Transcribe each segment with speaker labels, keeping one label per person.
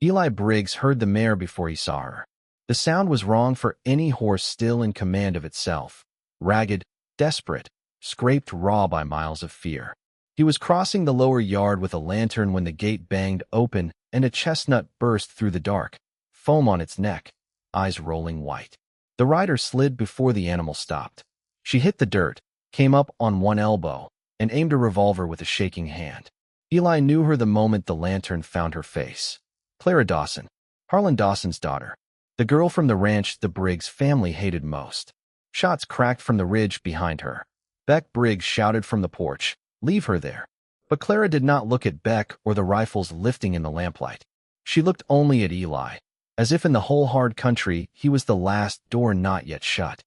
Speaker 1: Eli Briggs heard the mare before he saw her. The sound was wrong for any horse still in command of itself. Ragged, desperate, scraped raw by miles of fear. He was crossing the lower yard with a lantern when the gate banged open and a chestnut burst through the dark, foam on its neck, eyes rolling white. The rider slid before the animal stopped. She hit the dirt, came up on one elbow, and aimed a revolver with a shaking hand. Eli knew her the moment the lantern found her face. Clara Dawson, Harlan Dawson's daughter. The girl from the ranch the Briggs family hated most. Shots cracked from the ridge behind her. Beck Briggs shouted from the porch, "Leave her there." But Clara did not look at Beck or the rifles lifting in the lamplight. She looked only at Eli, as if in the whole hard country he was the last door not yet shut.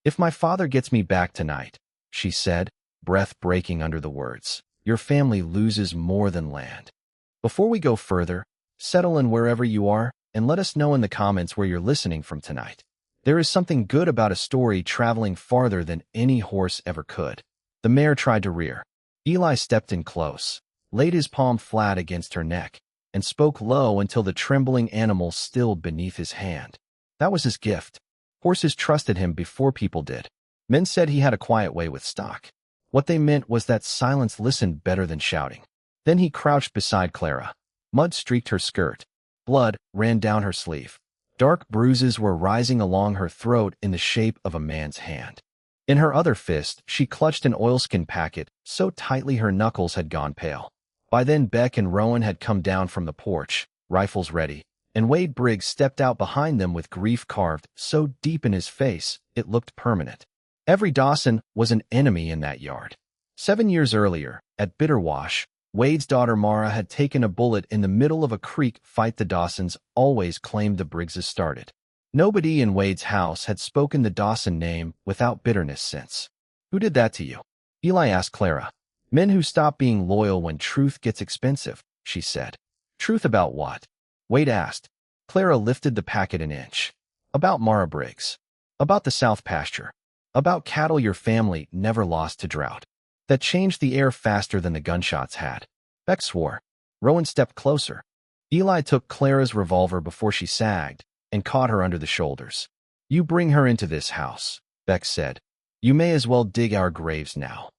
Speaker 1: "If my father gets me back tonight," she said, breath breaking under the words, "your family loses more than land." Before we go further, settle in wherever you are and let us know in the comments where you're listening from tonight. There is something good about a story traveling farther than any horse ever could. The mare tried to rear. Eli stepped in close, laid his palm flat against her neck, and spoke low until the trembling animal stilled beneath his hand. That was his gift. Horses trusted him before people did. Men said he had a quiet way with stock. What they meant was that silence listened better than shouting. Then he crouched beside Clara. Mud streaked her skirt. Blood ran down her sleeve. Dark bruises were rising along her throat in the shape of a man's hand. In her other fist, she clutched an oilskin packet so tightly her knuckles had gone pale. By then Beck and Rowan had come down from the porch, rifles ready, and Wade Briggs stepped out behind them with grief carved so deep in his face it looked permanent. Every Dawson was an enemy in that yard. 7 years earlier, at Bitterwash, Wade's daughter Mara had taken a bullet in the middle of a creek fight the Dawsons always claimed the Briggses started. Nobody in Wade's house had spoken the Dawson name without bitterness since. "Who did that to you?" Eli asked Clara. "Men who stop being loyal when truth gets expensive," she said. "Truth about what?" Wade asked. Clara lifted the packet an inch. "About Mara Briggs. About the South pasture. About cattle your family never lost to drought. That changed the air faster than the gunshots had." Beck swore. Rowan stepped closer. Eli took Clara's revolver before she sagged and caught her under the shoulders. "You bring her into this house," Beck said. "You may as well dig our graves now."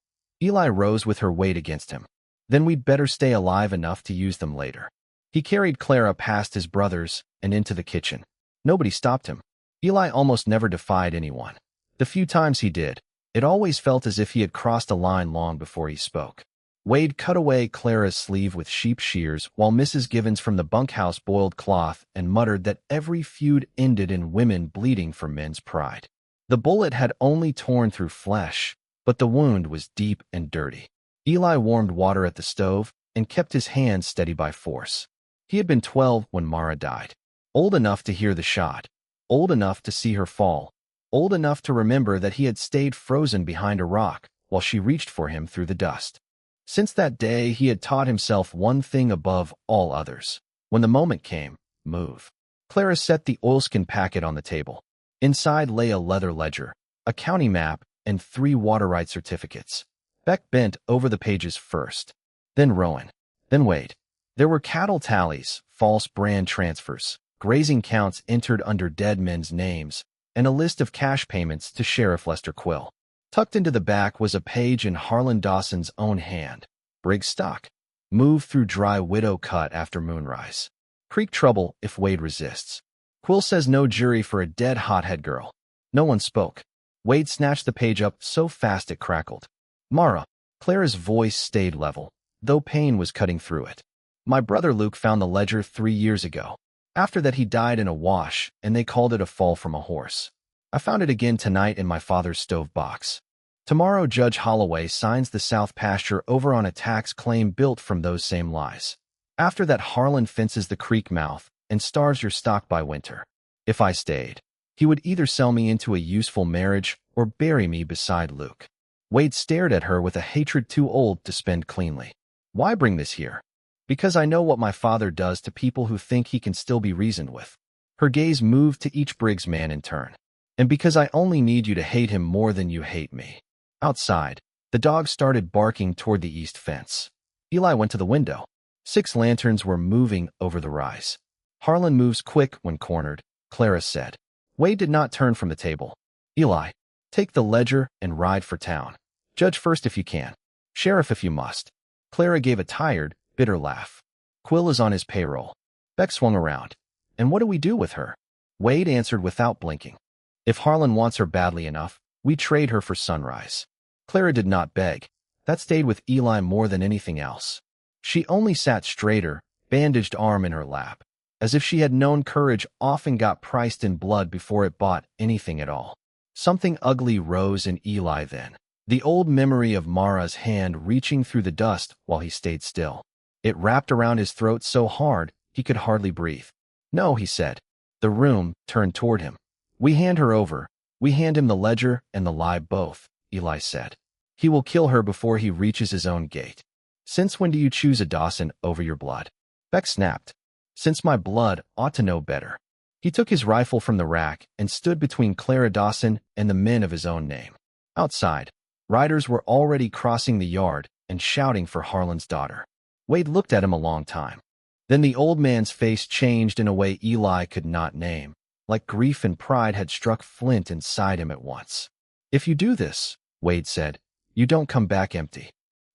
Speaker 1: Eli rose with her weight against him. "Then we'd better stay alive enough to use them later." He carried Clara past his brothers and into the kitchen. Nobody stopped him. Eli almost never defied anyone. The few times he did, it always felt as if he had crossed a line long before he spoke. Wade cut away Clara's sleeve with sheep shears while Mrs. Givens from the bunkhouse boiled cloth and muttered that every feud ended in women bleeding for men's pride. The bullet had only torn through flesh, but the wound was deep and dirty. Eli warmed water at the stove and kept his hands steady by force. He had been 12 when Mara died. Old enough to hear the shot, old enough to see her fall, old enough to remember that he had stayed frozen behind a rock while she reached for him through the dust. Since that day, he had taught himself one thing above all others. When the moment came, move. Clara set the oilskin packet on the table. Inside lay a leather ledger, a county map, and 3 water right certificates. Beck bent over the pages first. Then Rowan. Then Wade. There were cattle tallies, false brand transfers, grazing counts entered under dead men's names, and a list of cash payments to Sheriff Lester Quill. Tucked into the back was a page in Harlan Dawson's own hand. Briggs stock. Move through dry widow cut after moonrise. Creek trouble if Wade resists. Quill says no jury for a dead hothead girl. No one spoke. Wade snatched the page up so fast it crackled. "Mara." Clara's voice stayed level, though pain was cutting through it. "My brother Luke found the ledger 3 years ago. After that he died in a wash, and they called it a fall from a horse. I found it again tonight in my father's stove box. Tomorrow Judge Holloway signs the South pasture over on a tax claim built from those same lies. After that Harlan fences the creek mouth and starves your stock by winter. If I stayed, he would either sell me into a useful marriage or bury me beside Luke." Wade stared at her with a hatred too old to spend cleanly. "Why bring this here?" "Because I know what my father does to people who think he can still be reasoned with." Her gaze moved to each Briggs man in turn. "And because I only need you to hate him more than you hate me." Outside, the dog started barking toward the east fence. Eli went to the window. 6 lanterns were moving over the rise. Harlan moves quick when cornered, Clara said. Wade did not turn from the table. Eli, take the ledger and ride for town. Judge first if you can. Sheriff if you must. Clara gave a tired, bitter laugh. Quill is on his payroll. Beck swung around. And what do we do with her? Wade answered without blinking. If Harlan wants her badly enough, we trade her for Sunrise. Clara did not beg. That stayed with Eli more than anything else. She only sat straighter, bandaged arm in her lap, as if she had known courage often got priced in blood before it bought anything at all. Something ugly rose in Eli then, the old memory of Mara's hand reaching through the dust while he stayed still. It wrapped around his throat so hard he could hardly breathe. No, he said. The room turned toward him. We hand her over. We hand him the ledger and the lie both, Eli said. He will kill her before he reaches his own gate. Since when do you choose a Dawson over your blood? Beck snapped. Since my blood ought to know better. He took his rifle from the rack and stood between Clara Dawson and the men of his own name. Outside, riders were already crossing the yard and shouting for Harlan's daughter. Wade looked at him a long time. Then the old man's face changed in a way Eli could not name, like grief and pride had struck flint inside him at once. If you do this, Wade said, you don't come back empty.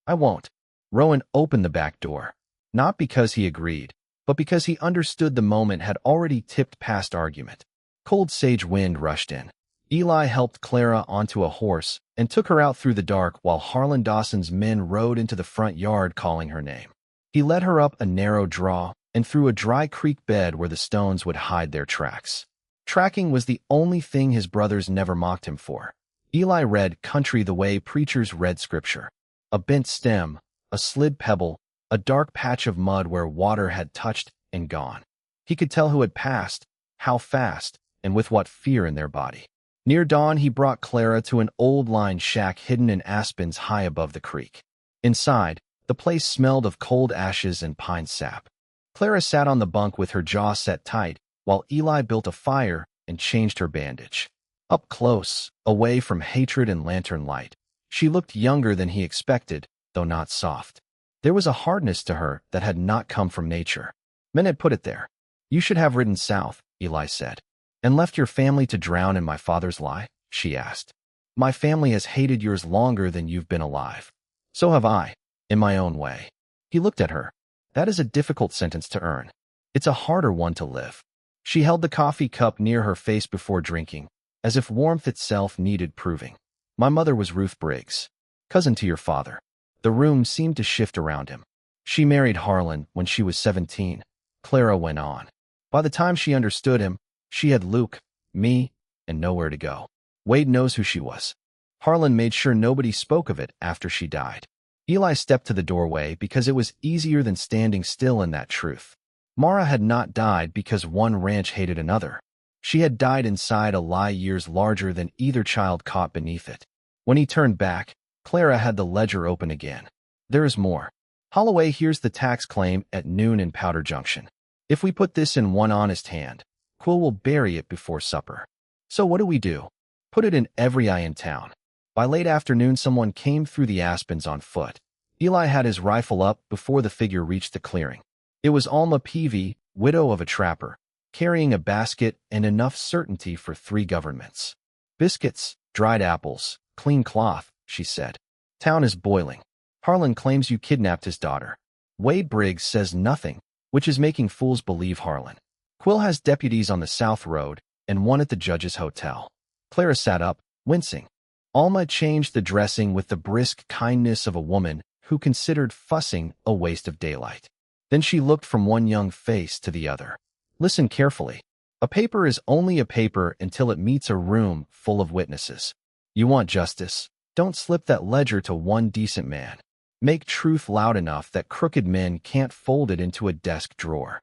Speaker 1: I won't. Rowan opened the back door, not because he agreed, but because he understood the moment had already tipped past argument. Cold sage wind rushed in. Eli helped Clara onto a horse and took her out through the dark while Harlan Dawson's men rode into the front yard calling her name. He led her up a narrow draw and through a dry creek bed where the stones would hide their tracks. Tracking was the only thing his brothers never mocked him for. Eli read country the way preachers read scripture. A bent stem, a slid pebble, a dark patch of mud where water had touched and gone. He could tell who had passed, how fast, and with what fear in their body. Near dawn, he brought Clara to an old line shack hidden in aspens high above the creek. Inside, the place smelled of cold ashes and pine sap. Clara sat on the bunk with her jaw set tight, while Eli built a fire and changed her bandage. Up close, away from hatred and lantern light, she looked younger than he expected, though not soft. There was a hardness to her that had not come from nature. Men had put it there. You should have ridden south, Eli said. And left your family to drown in my father's lie? She asked. My family has hated yours longer than you've been alive. So have I, in my own way. He looked at her. That is a difficult sentence to earn. It's a harder one to live. She held the coffee cup near her face before drinking, as if warmth itself needed proving. My mother was Ruth Briggs, cousin to your father. The room seemed to shift around him. She married Harlan when she was 17, Clara went on. By the time she understood him, she had Luke, me, and nowhere to go. Wade knows who she was. Harlan made sure nobody spoke of it after she died. Eli stepped to the doorway because it was easier than standing still in that truth. Mara had not died because one ranch hated another. She had died inside a lie years larger than either child caught beneath it. When he turned back, Clara had the ledger open again. There is more. Holloway hears the tax claim at noon in Powder Junction. If we put this in one honest hand, Quill will bury it before supper. So what do? Put it in every eye in town. By late afternoon, someone came through the aspens on foot. Eli had his rifle up before the figure reached the clearing. It was Alma Peavy, widow of a trapper, carrying a basket and enough certainty for 3 governments. Biscuits, dried apples, clean cloth, she said. Town is boiling. Harlan claims you kidnapped his daughter. Wade Briggs says nothing, which is making fools believe Harlan. Quill has deputies on the South Road and one at the judge's hotel. Clara sat up, wincing. Alma changed the dressing with the brisk kindness of a woman who considered fussing a waste of daylight. Then she looked from one young face to the other. Listen carefully. A paper is only a paper until it meets a room full of witnesses. You want justice? Don't slip that ledger to one decent man. Make truth loud enough that crooked men can't fold it into a desk drawer.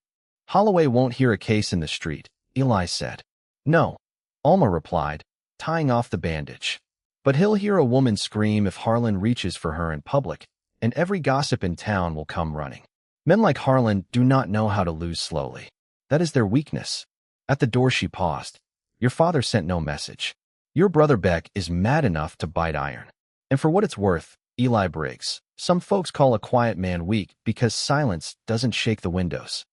Speaker 1: Holloway won't hear a case in the street, Eli said. No, Alma replied, tying off the bandage. But he'll hear a woman scream if Harlan reaches for her in public, and every gossip in town will come running. Men like Harlan do not know how to lose slowly. That is their weakness. At the door she paused. Your father sent no message. Your brother Beck is mad enough to bite iron. And for what it's worth, Eli Briggs, some folks call a quiet man weak because silence doesn't shake the windows.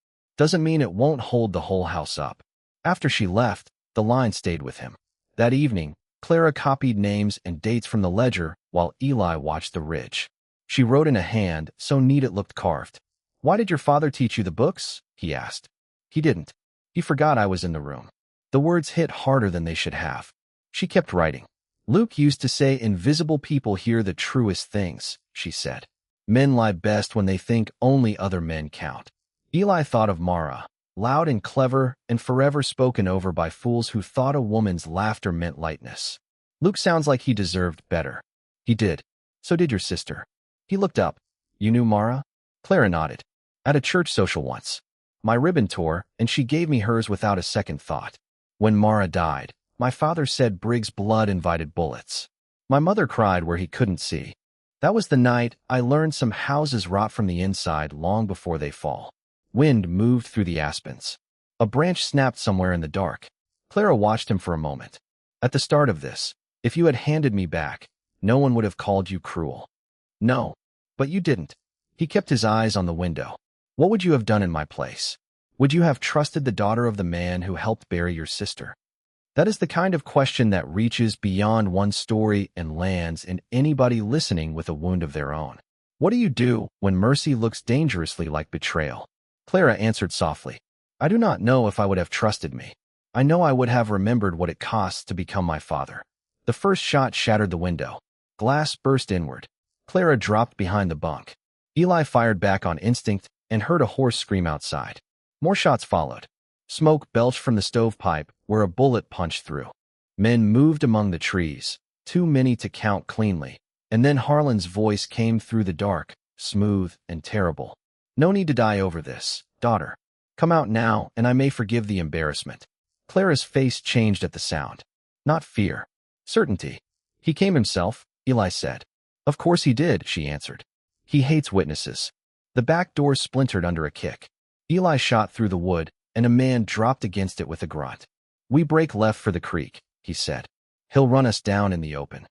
Speaker 1: doesn't mean it won't hold the whole house up. After she left, the line stayed with him. That evening, Clara copied names and dates from the ledger while Eli watched the ridge. She wrote in a hand so neat it looked carved. "Why did your father teach you the books?" he asked. "He didn't. He forgot I was in the room." The words hit harder than they should have. She kept writing. "Luke used to say invisible people hear the truest things," she said. "Men lie best when they think only other men count." Eli thought of Mara, loud and clever and forever spoken over by fools who thought a woman's laughter meant lightness. Luke sounds like he deserved better. He did. So did your sister. He looked up. "You knew Mara?" Clara nodded. "At a church social once. My ribbon tore, and she gave me hers without a second thought. When Mara died, my father said Briggs' blood invited bullets. My mother cried where he couldn't see. That was the night I learned some houses rot from the inside long before they fall." Wind moved through the aspens. A branch snapped somewhere in the dark. Clara watched him for a moment. "At the start of this, if you had handed me back, no one would have called you cruel." "No, but you didn't." He kept his eyes on the window. "What would you have done in my place? Would you have trusted the daughter of the man who helped bury your sister?" That is the kind of question that reaches beyond one story and lands in anybody listening with a wound of their own. What do you do when mercy looks dangerously like betrayal? Clara answered softly. "I do not know if I would have trusted me. I know I would have remembered what it costs to become my father." The first shot shattered the window. Glass burst inward. Clara dropped behind the bunk. Eli fired back on instinct and heard a hoarse scream outside. More shots followed. Smoke belched from the stovepipe where a bullet punched through. Men moved among the trees, too many to count cleanly, and then Harlan's voice came through the dark, smooth and terrible. "No need to die over this, daughter. Come out now, and I may forgive the embarrassment." Clara's face changed at the sound. Not fear. Certainty. "He came himself," Eli said. "Of course he did," she answered. "He hates witnesses." The back door splintered under a kick. Eli shot through the wood, and a man dropped against it with a grunt. "We break left for the creek," he said. "He'll run us down in the open."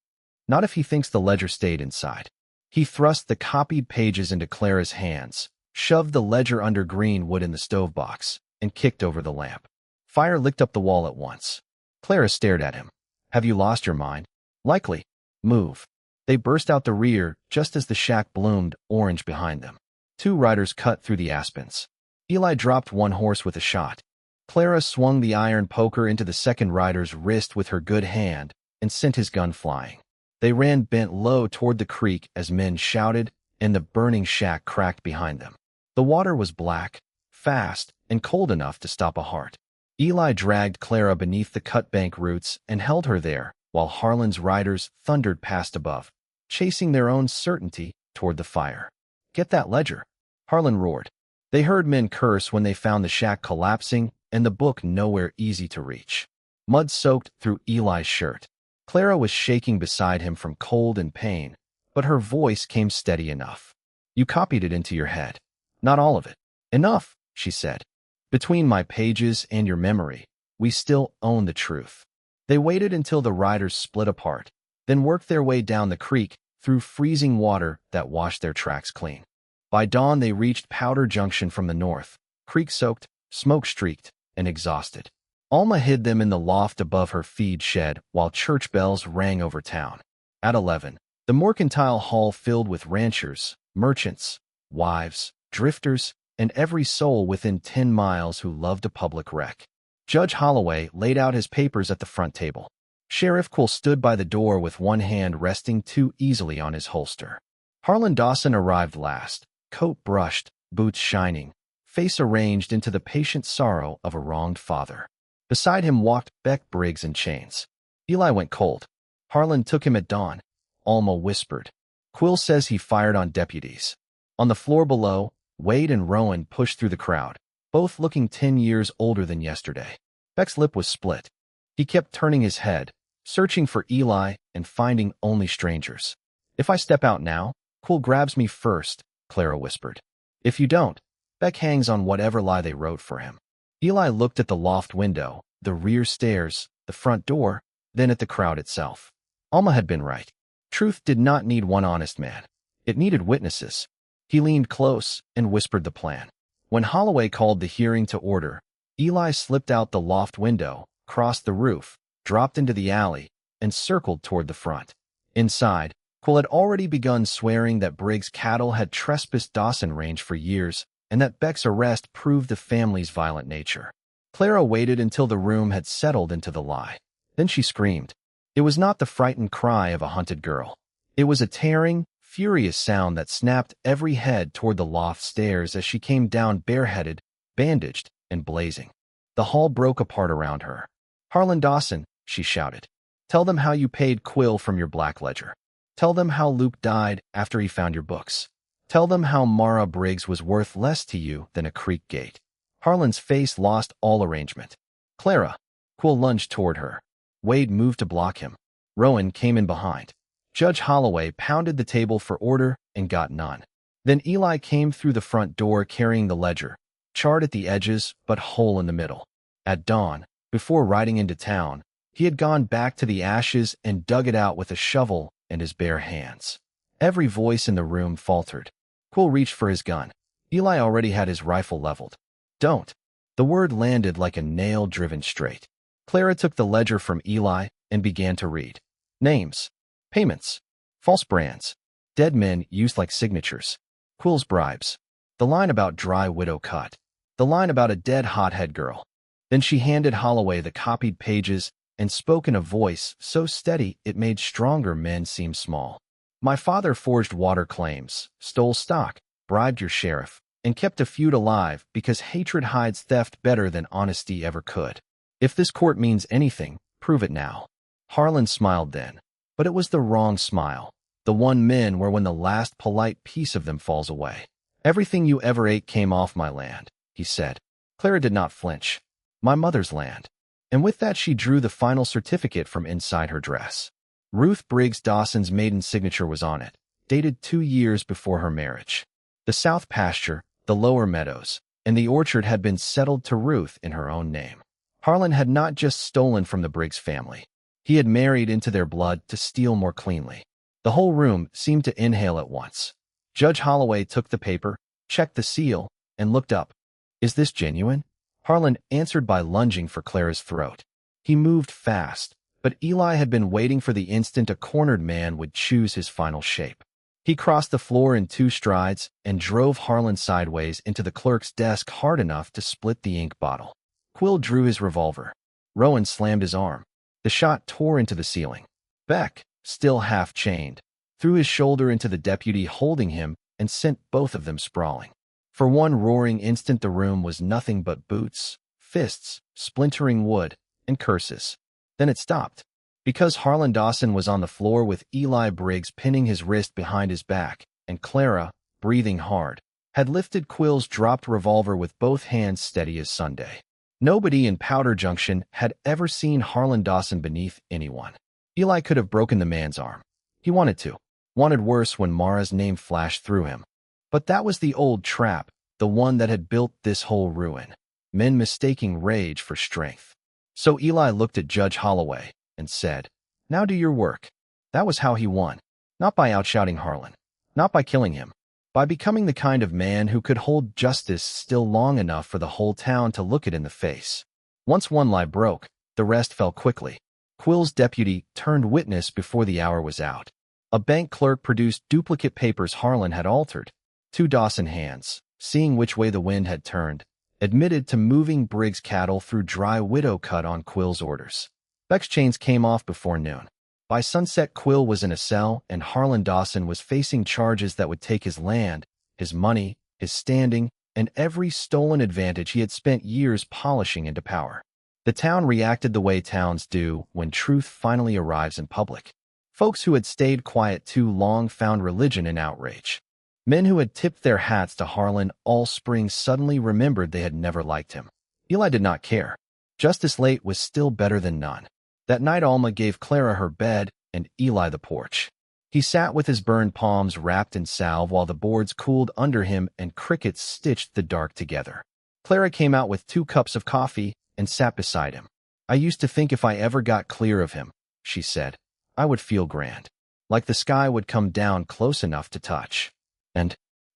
Speaker 1: "Not if he thinks the ledger stayed inside." He thrust the copied pages into Clara's hands, shoved the ledger under green wood in the stove box, and kicked over the lamp. Fire licked up the wall at once. Clara stared at him. "Have you lost your mind?" "Likely. Move." They burst out the rear just as the shack bloomed orange behind them. Two riders cut through the aspens. Eli dropped one horse with a shot. Clara swung the iron poker into the second rider's wrist with her good hand and sent his gun flying. They ran bent low toward the creek as men shouted, and the burning shack cracked behind them. The water was black, fast, and cold enough to stop a heart. Eli dragged Clara beneath the cut-bank roots and held her there while Harlan's riders thundered past above, chasing their own certainty toward the fire. "Get that ledger," Harlan roared. They heard men curse when they found the shack collapsing and the book nowhere easy to reach. Mud soaked through Eli's shirt. Clara was shaking beside him from cold and pain, but her voice came steady enough. "You copied it into your head." "Not all of it." "Enough," she said. "Between my pages and your memory, we still own the truth." They waited until the riders split apart, then worked their way down the creek through freezing water that washed their tracks clean. By dawn they reached Powder Junction from the north, creek-soaked, smoke-streaked, and exhausted. Alma hid them in the loft above her feed shed while church bells rang over town. At 11, the mercantile hall filled with ranchers, merchants, wives, drifters, and every soul within 10 miles who loved a public wreck. Judge Holloway laid out his papers at the front table. Sheriff Quill stood by the door with one hand resting too easily on his holster. Harlan Dawson arrived last, coat brushed, boots shining, face arranged into the patient sorrow of a wronged father. Beside him walked Beck Briggs in chains. Eli went cold. Harlan took him at dawn. Alma whispered. "Quill says he fired on deputies." On the floor below, Wade and Rowan pushed through the crowd, both looking 10 years older than yesterday. Beck's lip was split. He kept turning his head, searching for Eli and finding only strangers. "If I step out now, Quill grabs me first," Clara whispered. "If you don't, Beck hangs on whatever lie they wrote for him." Eli looked at the loft window, the rear stairs, the front door, then at the crowd itself. Alma had been right. Truth did not need one honest man. It needed witnesses. He leaned close and whispered the plan. When Holloway called the hearing to order, Eli slipped out the loft window, crossed the roof, dropped into the alley, and circled toward the front. Inside, Quill had already begun swearing that Briggs' cattle had trespassed Dawson Range for years and that Beck's arrest proved the family's violent nature. Clara waited until the room had settled into the lie. Then she screamed. It was not the frightened cry of a hunted girl. It was a tearing, furious sound that snapped every head toward the loft stairs as she came down bareheaded, bandaged, and blazing. The hall broke apart around her. "Harlan Dawson," she shouted. "Tell them how you paid Quill from your black ledger. Tell them how Luke died after he found your books. Tell them how Mara Briggs was worth less to you than a creek gate." Harlan's face lost all arrangement. "Clara!" Quill lunged toward her. Wade moved to block him. Rowan came in behind. Judge Holloway pounded the table for order and got none. Then Eli came through the front door carrying the ledger, charred at the edges but whole in the middle. At dawn, before riding into town, he had gone back to the ashes and dug it out with a shovel and his bare hands. Every voice in the room faltered. Quill reached for his gun. Eli already had his rifle leveled. "Don't." The word landed like a nail driven straight. Clara took the ledger from Eli and began to read. Names. Payments. False brands. Dead men used like signatures. Quill's bribes. The line about dry widow cut. The line about a dead hothead girl. Then she handed Holloway the copied pages and spoke in a voice so steady it made stronger men seem small. "My father forged water claims, stole stock, bribed your sheriff, and kept a feud alive because hatred hides theft better than honesty ever could. If this court means anything, prove it now." Harlan smiled then, but it was the wrong smile. The one men where when the last polite piece of them falls away. "Everything you ever ate came off my land," he said. Clara did not flinch. "My mother's land." And with that she drew the final certificate from inside her dress. Ruth Briggs Dawson's maiden signature was on it, dated 2 years before her marriage. The south pasture, the lower meadows, and the orchard had been settled to Ruth in her own name. Harlan had not just stolen from the Briggs family. He had married into their blood to steal more cleanly. The whole room seemed to inhale at once. Judge Holloway took the paper, checked the seal, and looked up. "Is this genuine?" Harlan answered by lunging for Clara's throat. He moved fast, but Eli had been waiting for the instant a cornered man would choose his final shape. He crossed the floor in 2 strides and drove Harlan sideways into the clerk's desk hard enough to split the ink bottle. Quill drew his revolver. Rowan slammed his arm. The shot tore into the ceiling. Beck, still half-chained, threw his shoulder into the deputy holding him and sent both of them sprawling. For one roaring instant the room was nothing but boots, fists, splintering wood, and curses. Then it stopped. Because Harlan Dawson was on the floor with Eli Briggs pinning his wrist behind his back, and Clara, breathing hard, had lifted Quill's dropped revolver with both hands steady as Sunday. Nobody in Powder Junction had ever seen Harlan Dawson beneath anyone. Eli could have broken the man's arm. He wanted to. Wanted worse when Mara's name flashed through him. But that was the old trap, the one that had built this whole ruin. Men mistaking rage for strength. So Eli looked at Judge Holloway and said, "Now do your work." That was how he won. Not by outshouting Harlan. Not by killing him. By becoming the kind of man who could hold justice still long enough for the whole town to look it in the face. Once one lie broke, the rest fell quickly. Quill's deputy turned witness before the hour was out. A bank clerk produced duplicate papers Harlan had altered. 2 Dawson hands, seeing which way the wind had turned, admitted to moving Briggs' cattle through dry widow cut on Quill's orders. Beck's chains came off before noon. By sunset, Quill was in a cell, and Harlan Dawson was facing charges that would take his land, his money, his standing, and every stolen advantage he had spent years polishing into power. The town reacted the way towns do when truth finally arrives in public. Folks who had stayed quiet too long found religion in outrage. Men who had tipped their hats to Harlan all spring suddenly remembered they had never liked him. Eli did not care. Justice late was still better than none. That night Alma gave Clara her bed and Eli the porch. He sat with his burned palms wrapped in salve while the boards cooled under him and crickets stitched the dark together. Clara came out with 2 cups of coffee and sat beside him. "I used to think if I ever got clear of him," she said, "I would feel grand. Like the sky would come down close enough to touch.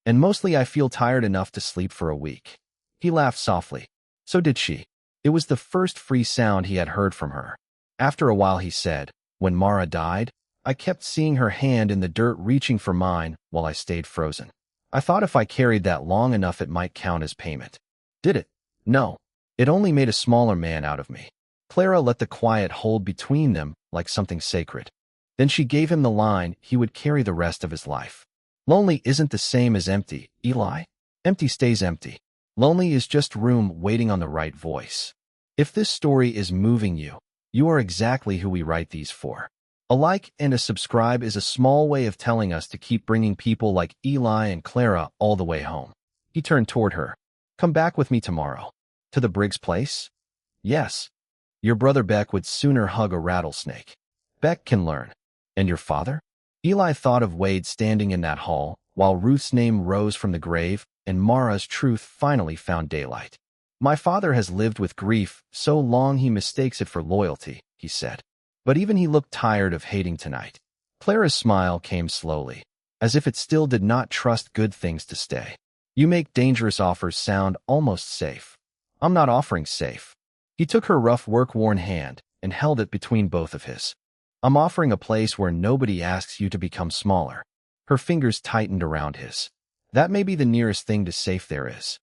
Speaker 1: And mostly I feel tired enough to sleep for a week." He laughed softly. So did she. It was the first free sound he had heard from her. After a while he said, when Mara died, I kept seeing her hand in the dirt reaching for mine while I stayed frozen. I thought if I carried that long enough it might count as payment. Did it? No. It only made a smaller man out of me. Clara let the quiet hold between them like something sacred. Then she gave him the line he would carry the rest of his life. Lonely isn't the same as empty, Eli. Empty stays empty. Lonely is just room waiting on the right voice. If this story is moving you, you are exactly who we write these for. A like and a subscribe is a small way of telling us to keep bringing people like Eli and Clara all the way home. He turned toward her. Come back with me tomorrow. To the Briggs place? Yes. Your brother Beck would sooner hug a rattlesnake. Beck can learn. And your father? Eli thought of Wade standing in that hall, while Ruth's name rose from the grave, and Mara's truth finally found daylight. My father has lived with grief so long he mistakes it for loyalty, he said. But even he looked tired of hating tonight. Clara's smile came slowly, as if it still did not trust good things to stay. You make dangerous offers sound almost safe. I'm not offering safe. He took her rough work-worn hand and held it between both of his. I'm offering a place where nobody asks you to become smaller. Her fingers tightened around his. That may be the nearest thing to safe there is.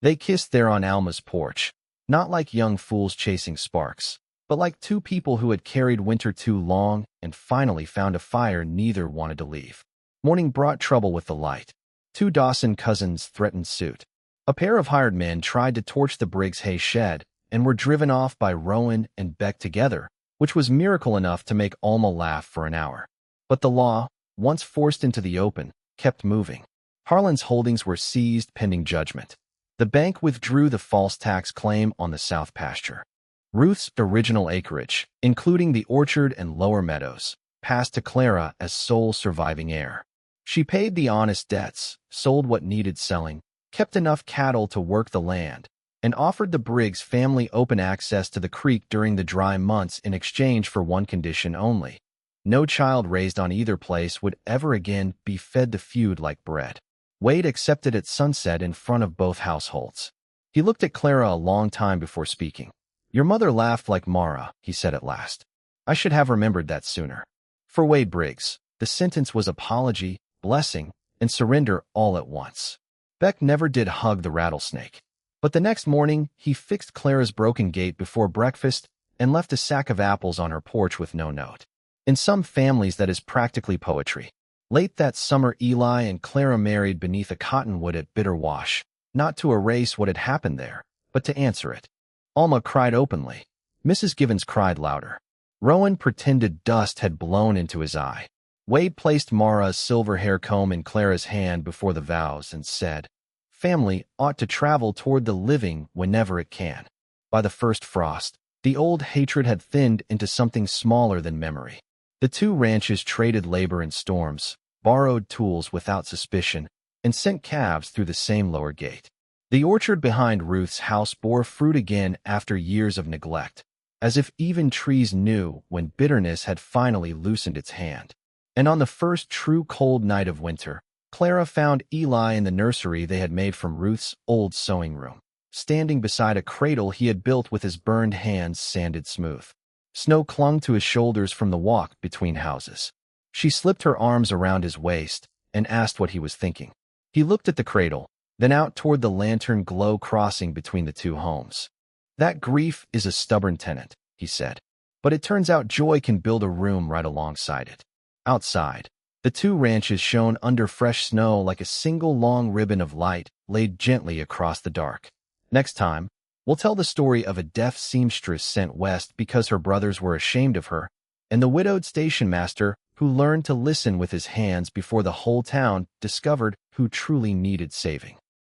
Speaker 1: They kissed there on Alma's porch, not like young fools chasing sparks, but like two people who had carried winter too long and finally found a fire neither wanted to leave. Morning brought trouble with the light. Two Dawson cousins threatened suit. A pair of hired men tried to torch the Briggs hay shed and were driven off by Rowan and Beck together, which was miracle enough to make Alma laugh for an hour. But the law, once forced into the open, kept moving. Harlan's holdings were seized pending judgment. The bank withdrew the false tax claim on the south pasture. Ruth's original acreage, including the orchard and lower meadows, passed to Clara as sole surviving heir. She paid the honest debts, sold what needed selling, kept enough cattle to work the land, and offered the Briggs family open access to the creek during the dry months in exchange for one condition only. No child raised on either place would ever again be fed the feud like bread. Wade accepted at sunset in front of both households. He looked at Clara a long time before speaking. Your mother laughed like Mara, he said at last. I should have remembered that sooner. For Wade Briggs, the sentence was apology, blessing, and surrender all at once. Beck never did hug the rattlesnake. But the next morning, he fixed Clara's broken gate before breakfast and left a sack of apples on her porch with no note. In some families that is practically poetry. Late that summer Eli and Clara married beneath a cottonwood at Bitter Wash, not to erase what had happened there, but to answer it. Alma cried openly. Mrs. Givens cried louder. Rowan pretended dust had blown into his eye. Wade placed Mara's silver hair comb in Clara's hand before the vows and said, Family ought to travel toward the living whenever it can. By the first frost, the old hatred had thinned into something smaller than memory. The two ranches traded labor in storms, borrowed tools without suspicion, and sent calves through the same lower gate. The orchard behind Ruth's house bore fruit again after years of neglect, as if even trees knew when bitterness had finally loosened its hand. And on the first true cold night of winter, Clara found Eli in the nursery they had made from Ruth's old sewing room, standing beside a cradle he had built with his burned hands sanded smooth. Snow clung to his shoulders from the walk between houses. She slipped her arms around his waist and asked what he was thinking. He looked at the cradle, then out toward the lantern glow crossing between the two homes. That grief is a stubborn tenant, he said. But it turns out joy can build a room right alongside it. Outside, the two ranches shone under fresh snow like a single long ribbon of light laid gently across the dark. Next time, we'll tell the story of a deaf seamstress sent west because her brothers were ashamed of her, and the widowed station master who learned to listen with his hands before the whole town discovered who truly needed saving.